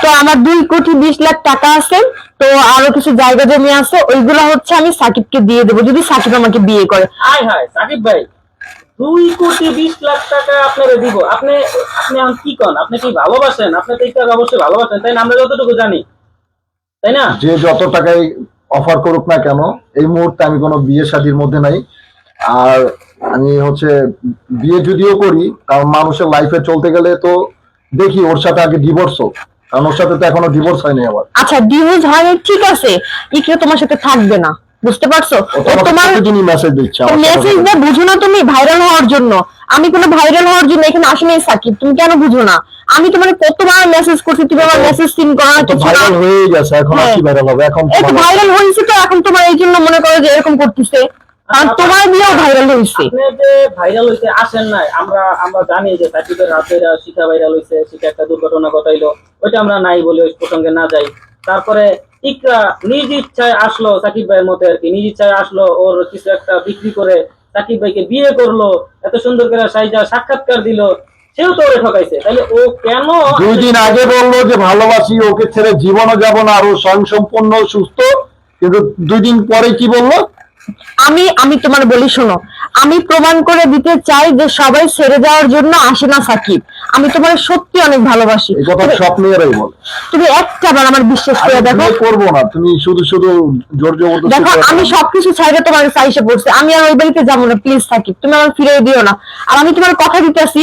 তো আমার 2,20,00,000 টাকা আছে, তো আরো কিছু জায়গা জমি আছে, ওইগুলো হচ্ছে আমি সাকিবকে দিয়ে দেবো যদি সাকিব আমাকে বিয়ে করে। হাই হাই সাকিব ভাই, 2,20,00,000 টাকা আপনারে দিব? আপনি আপনি এখন কি কন? আপনি কি ভালোবাসেন? আপনি তো এটা অবশ্যই ভালোবাসেন, তাই না? আমরা যতটুকু জানি, তাই না? যে যত টাকাই অফার করুক না কেন, এই মুহূর্তে আমি কোনো বিয়ে শাদীর মধ্যে নাই। আর আমি হচ্ছে বিয়ে যদিও করি, কারণ মানুষের লাইফে চলতে গেলে তো দেখি ওর সাথে আগে ডিভোর্স হোক, কারণ ওর সাথে তো এখনো ডিভোর্স হয়নি আমার। আচ্ছা ডিভোর্স হয়নি ঠিক আছে, ইকরা তোমার সাথে থাকবে না, বুঝতে পারছো? তোমার মেসেজ দিচ্ছে, মেসেজ না বুঝো না তুমি, ভাইরাল হওয়ার জন্য। আমি কোনো ভাইরাল হওয়ার জন্য এখানে আসি নাই সাকিব, তুমি কেন বুঝো না? আমি তোমার কতবার মেসেজ করছি, তুমি আমার মেসেজ সিন করো না, কিছু না। ভাইরাল হয়ে গেছে, এখন আর কি ভাইরাল হবে? এখন এই তো ভাইরাল হয়েছে, তো এখন তোমার এই জন্য মনে করো যে এরকম করতেছে, কারণ তোমার দিয়েও ভাইরাল হয়েছে। আপনি যে ভাইরাল হইতে আসেন নাই, আমরা আমরা জানি যে সাকিবের রাতের শিখা ভাইরাল হইছে, শিখা একটা দুর্ঘটনা ঘটাইলো, ওইটা আমরা নাই বলে ওই প্রসঙ্গে না যাই। তারপরে ইকরা নিজ ইচ্ছায় আসলো, সাকিব ভাইয়ের মতে আর কি, নিজ ইচ্ছায় আসলো, ওর কিছু একটা বিক্রি করে সাকিব ভাইকে বিয়ে করলো, এত সুন্দর করে সাইজা সাক্ষাৎকার দিল, সেও তো ওরে ঠকাইছে। তাহলে ও কেন 2 দিন আগে বললো যে ভালোবাসি, ওকে ছেড়ে জীবনও যাব না, আরো স্বয়ংসম্পূর্ণ সুস্থ, কিন্তু 2 দিন পরে কি বললো? আমি আমি তোমার বলি শোনো, আমি প্রমাণ করে দিতে চাই যে সবাই ছেড়ে যাওয়ার জন্য আসে না সাকিব। আমি তোমার সত্যি অনেক ভালোবাসি। এই কথা সব মেয়েরাই বলে। তুমি একটা বার আমার বিশ্বাস করে দেখো। আমি করবো না, তুমি শুধু শুধু জোর জবরদস্তি দেখো আমি সবকিছু ছাইড়ে তোমার সাইসে পড়ছি, আমি আর ওই বাড়িতে যাবো না, প্লিজ সাকিব তুমি আমার ফিরে দিও না। আর আমি তোমার কথা দিতেছি,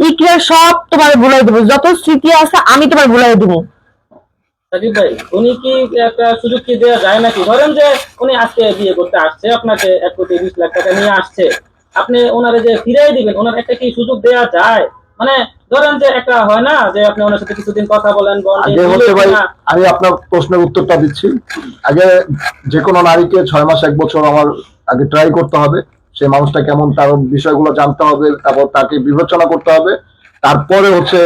ইকরার সব তোমার ভুলাই দেবো, যত স্মৃতি আছে আমি তোমার ভুলাই দেবো। সাকিব ভাই, উনি কি একটা সুযোগ কি দেওয়া যায় নাকি? ধরেন যে উনি আজকে বিয়ে করতে আসছে, আপনাকে 1,20,00,000 টাকা নিয়ে আসছে, আপনি ওনারে যে ফিরিয়ে দিবেন, ওনার একটা কি সুযোগ দেওয়া যায়? মানে ধরেন যে একটা হয় না যে আপনি ওনার সাথে কিছুদিন কথা বলেন, আগে হচ্ছে ভাই, আমি আপনার প্রশ্নের উত্তরটা দিচ্ছি। আগে যে কোনো নারীকে 6 মাস 1 বছর আমার আগে ট্রাই করতে হবে, সেই মানুষটা কেমন তার বিষয়গুলো জানতে হবে, তারপর তাকে বিবেচনা করতে হবে, তারপরে হচ্ছে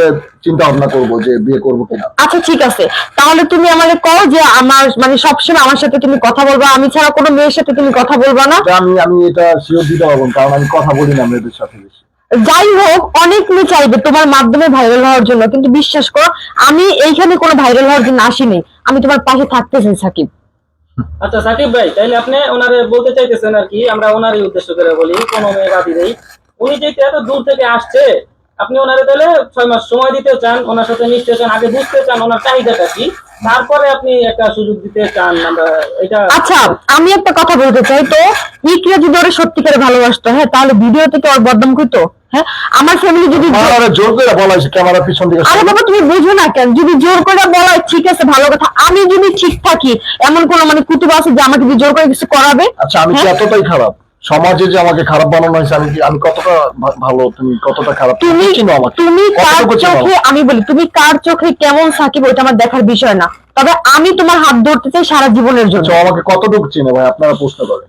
চিন্তা ভাবনা করবো যে বিয়ে করবো কিনা। আচ্ছা ঠিক আছে, তাহলে তুমি আমাকে কও যে আমার মানে সবসময় আমার সাথে তুমি কথা বলবা, আমি ছাড়া কোনো মেয়ের সাথে তুমি কথা বলবা না। আমি এটা শিওর দিতে পারবো না, কারণ আমি কথা বলি না মেয়েদের সাথে বেশি। যাই হোক, অনেক মেয়ে চাইবে তোমার মাধ্যমে ভাইরাল হওয়ার জন্য, কিন্তু বিশ্বাস করো আমি এইখানে কোনো ভাইরাল হওয়ার জন্য আসিনি, আমি তোমার পাশে থাকতে চাই সাকিব। আচ্ছা সাকিব ভাই, তাইলে আপনি ওনারে বলতে চাইতেছেন আর কি, আমরা ওনারই উদ্দেশ্য করে বলি, কোনো মেয়ে বাদি নেই, উনি যেহেতু এত দূর থেকে আসছে, আপনি ওনারে তাহলে 6 মাস সময় দিতে চান, ওনার সাথে মিশতে চান, আগে বুঝতে চান ওনার চাহিদাটা কি, তারপরে আপনি একটা সুযোগ দিতে চান। আমরা এটা আচ্ছা আমি একটা কথা বলতে চাই, তো ইকরা যদি ওরা সত্যিকারে ভালোবাসতো, হ্যাঁ, তাহলে ভিডিও থেকে ওর বদনাম করতো? হ্যাঁ, আমার ফ্যামিলি যদি জোর করে বলা হয়েছে ক্যামেরার পিছন দিকে। আরে বাবা তুমি বুঝো না কেন? যদি জোর করে বলা ঠিক আছে ভালো কথা, আমি যদি ঠিক থাকি এমন কোন মানে কুতুব আছে যে আমাকে জোর করে কিছু করাবে? আচ্ছা আমি কি এতটাই খারাপ? সমাজে যে আমাকে খারাপ বানানো হয়েছে, আমি কতটা ভালো, তুমি কতটা খারাপ? তুমি চিনো আমাকে? তুমি কার চোখে, আমি বলি তুমি কার চোখে কেমন সাকিব ওইটা আমার দেখার বিষয় না, তবে আমি তোমার হাত ধরতে চাই সারা জীবনের জন্য। আমাকে কতটুকু চিনে ভাই, আপনারা প্রশ্ন করেন।